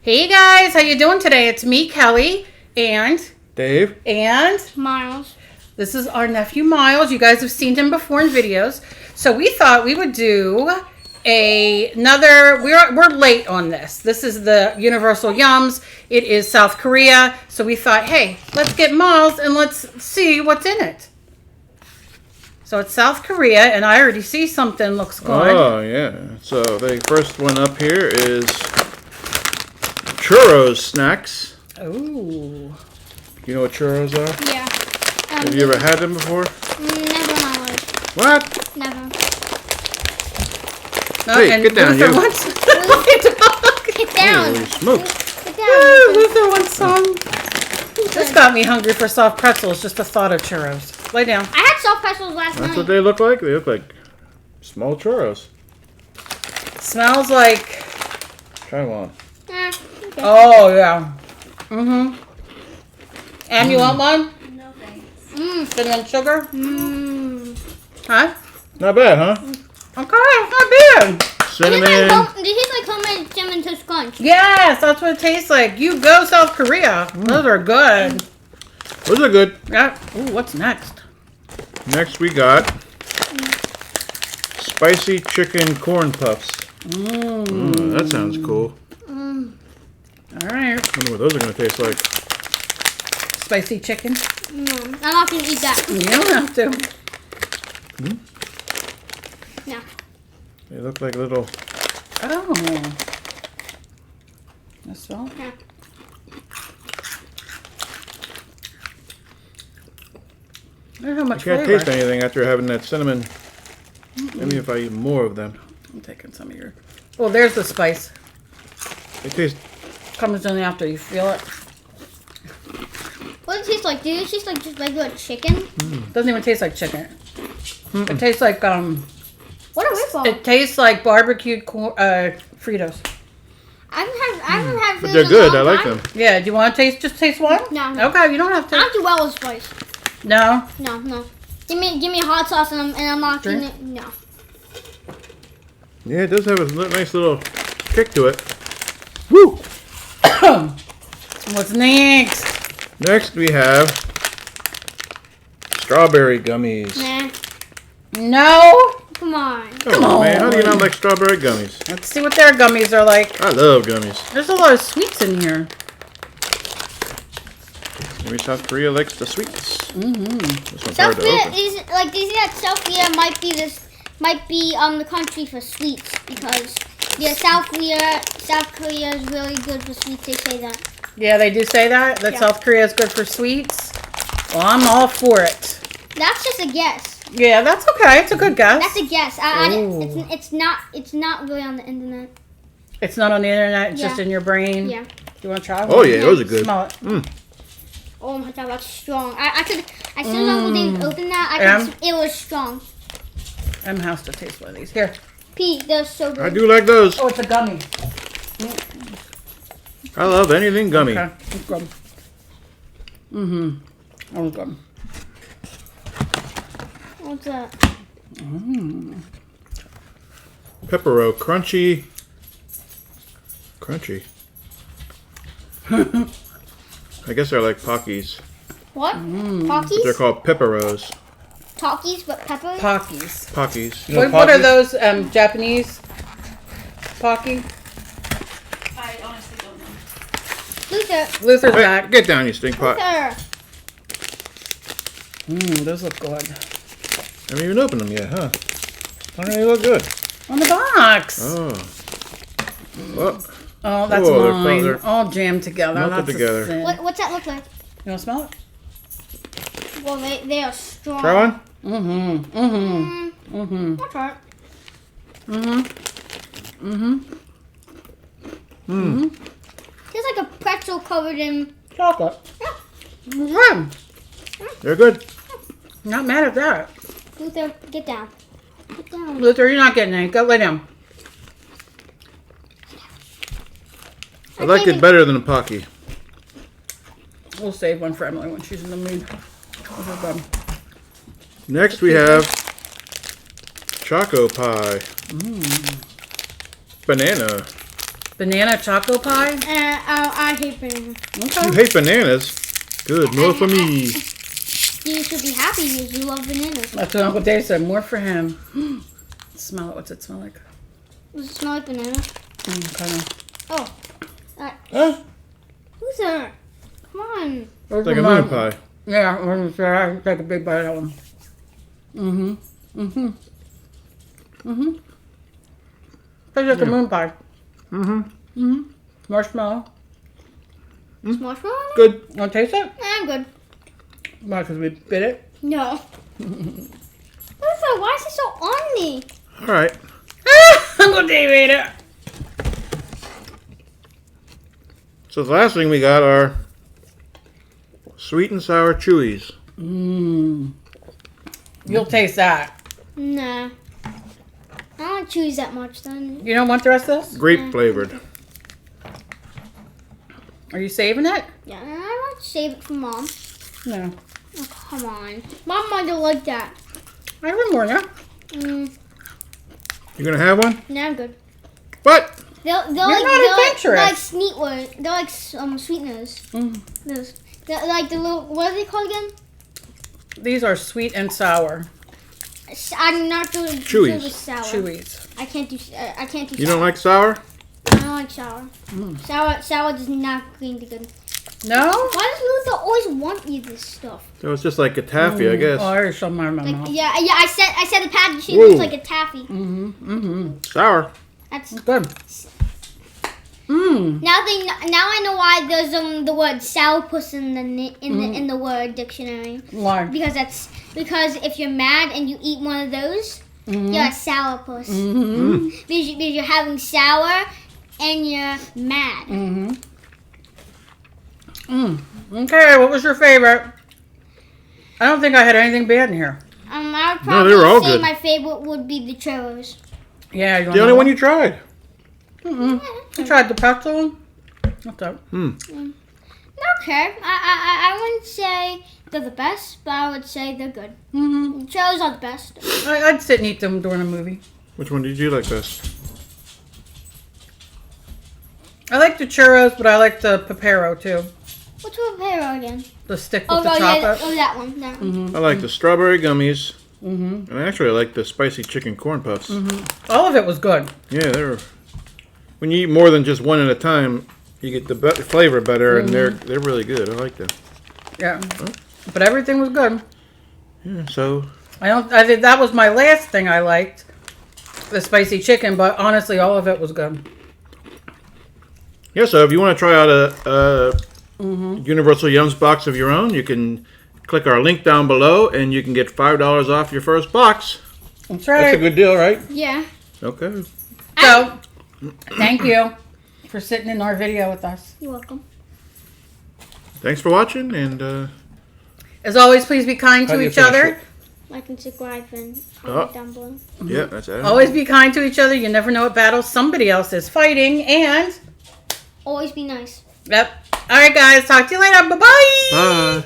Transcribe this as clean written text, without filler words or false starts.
Hey guys, how you doing today? It's me, Kelly, and Dave, and Miles. This is our nephew Miles. You guys have seen him before in videos, so we thought we would do another. We're late on this. This is the Universal Yums. It is South Korea, so we thought, hey, let's get Miles and let's see what's in it. So it's South Korea, and I already see something looks good. oh yeah. So the first one up here is churros snacks. Ooh. You know what churros are? Yeah. Have you ever had them before? Never in my life. What? Never. Hey, and get down, Luther you. wants- Get down. Holy smoke. Get Ooh, down. Luther wants some. This got me hungry for soft pretzels, just the thought of churros. Lay down. I had soft pretzels last That's night. what they look like? They look like small churros. Smells like... Try one. Okay. Oh, yeah. Mm-hmm. And you want one? No thanks. Cinnamon sugar? Huh? Not bad, huh? Okay, it's not bad. Cinnamon. They taste like homemade cinnamon toast crunch. Yes, that's what it tastes like. You go, South Korea. Those are good. Those are good. Yeah. Ooh, what's next? Next we got spicy chicken corn puffs. That sounds cool. All right. I wonder what those are going to taste like. Spicy chicken. No, I'm not gonna eat that. You don't have to. No. They look like little... Oh. That's all. Yeah. I don't know how much I can't flavor. taste anything after having that cinnamon. Maybe if I eat more of them. I'm taking some of your... Well, there's the spice. They taste... Comes in after you feel it. What does it taste like? Does it taste like just regular chicken? Doesn't even taste like chicken. It tastes like What are we for? It tastes like barbecued Fritos. I haven't had But Fritos they're in a good. long I like time. them. Yeah. Do you want to just taste one? No, no. Okay. You don't have I to. don't do well with spice. No. No. Give me hot sauce and I'm not Drink? eating it. No. Yeah, it does have a nice little kick to it. Woo! What's next? Next we have strawberry gummies. Nah. No. Come on. Come on, man. How do you not like strawberry gummies? Let's see what their gummies are like. I love gummies. There's a lot of sweets in here. Maybe South Korea likes the sweets. This one's South hard to Korea open. is like they say that South Korea might be the country for sweets because South Korea is really good for sweets. They say that. Yeah, they do say that Yeah. South Korea is good for sweets. Well, I'm all for it. That's just a guess. Yeah, that's okay. It's a good guess. That's a guess. Ooh. It's not really on the internet. It's not on the internet. It's Yeah. just in your brain. Yeah. Do you want to try one? Oh yeah, those are good. Smell it. Oh my god, that's strong. I could. As soon as Uncle Dave opened that, it was strong. M has to taste one of these. Here. Pete, they're so good. I do like those. Oh, it's a gummy. I love anything gummy. Okay. It's good. That was good. What's that? Peppero crunchy. Crunchy. I guess they're like Pockies. What? They're Pockies? called Pepperos. Talkies, but pepper? Pockies. Pockies. You know What are Pockies? those Japanese? Pocky? I honestly don't know. Luther. Luther's Hey, back. get down, you stink pot. Luther. Those look good. I haven't even opened them yet, huh? Why don't they look good? On the box. Oh. Well, Oh, that's Oh, they're mine. they're All jammed together. melted That's a together. sin. What's that look like? You want to smell it? Well, they are strong. try one? That's right. Tastes like a pretzel covered in. Chocolate. Yeah. Good. They're good. Not mad at that. Luther, get down. Get down. Luther, you're not getting any. Go lay down. I like it better than a Pocky. We'll save one for Emily when she's in the mood. Those are good. Next we have Choco Pie. Banana. Banana choco pie? I hate banana. You Okay. hate bananas. Good, more for me. You should be happy because you love bananas. That's what Uncle Dave said. More for him. Smell it. What's it smell like? Does it smell like banana? Kind of. Oh. Huh? Who's that? Come on. It's like a moon pie. Yeah, I'm gonna say I can take a big bite of that one. Tastes like a moon pie. Marshmallow. Is marshmallow? Good. You want to taste it? I'm good. Why, because we bit it? No. Why is it so on me? All right. Uncle Dave ate it. So the last thing we got are sweet and sour Chewies. You'll taste that. Nah. I don't choose that much then. You don't want the rest of this? Grape flavored. Are you saving it? Yeah, I want to save it for Mom. No. Oh, come on. Mom might have liked that. I have one more now. You gonna have one? Nah, I'm good. What? They're not like adventurous. they're like sweeteners. They're like the little, what are they called again? These are sweet and sour. I'm not doing Chewies. sour. Chewies. I can't do sour. You don't like sour? I don't like sour. Sour does not going to be good. No? Why does Luther always want you this stuff? So it's just like a taffy, I guess. Oh, I already showed mine in my Like, mouth. yeah, I said the packaging Whoa. looks like a taffy. Sour. That's Good. now I know why there's the word sourpuss in the word dictionary. Why? Because if you're mad and you eat one of those, you're a sourpuss. Because you're having sour and you're mad. Okay, what was your favorite? I don't think I had anything bad in here. I would No, they were all probably say good. my favorite would be the churros. Yeah, you The only one you tried. I tried the pretzel. What's that? Okay, I wouldn't say they're the best, but I would say they're good. Mm-hmm. Churros are the best. I'd sit and eat them during a movie. Which one did you like best? I like the churros, but I like the pepero too. What's with Pepero again? The stick with Oh, the yeah, chocolate. that one. That one. I like the strawberry gummies. And actually, I like the spicy chicken corn puffs. All of it was good. Yeah, they're. When you eat more than just one at a time, you get the flavor better, and they're really good. I like them. Yeah, but everything was good. Yeah, so I think that was my last thing I liked, the spicy chicken. But honestly, all of it was good. yeah, so if you want to try out a Universal Yums box of your own, you can click our link down below, and you can get $5 off your first box. That's right. That's a good deal, right? Yeah. Okay. So, thank you for sitting in our video with us. You're welcome. Thanks for watching, and As always, please be kind how to do you each finish other. it? Like and subscribe and Oh. comment down below. Yeah, that's it. Always be kind to each other. You never know what battle somebody else is fighting. And, Always be nice. yep. All right, guys. Talk to you later. Bye-bye. Bye.